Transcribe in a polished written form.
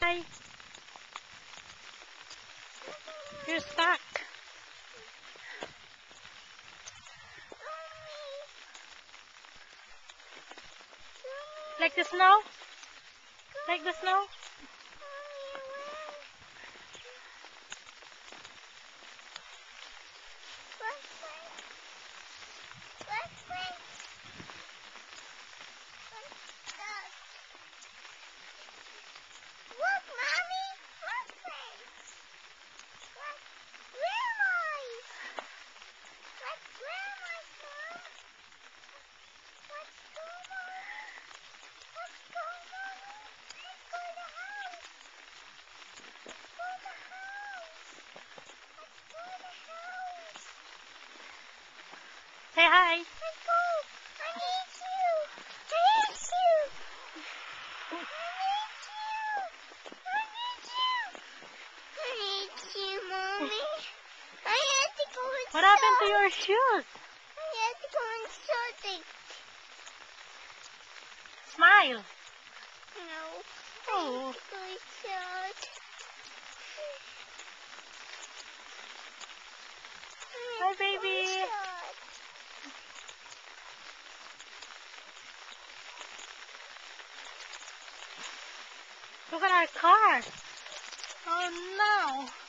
Hi. You're stuck. Like the snow? Like the snow? Say hi. Let's go. I need you. I need you. I need you. I need you, Mommy. I have to go and What happened to your shoes? I have to go and something. Smile. No. Oh. I have to go and shot. Hi, baby. Look at our car. Oh no.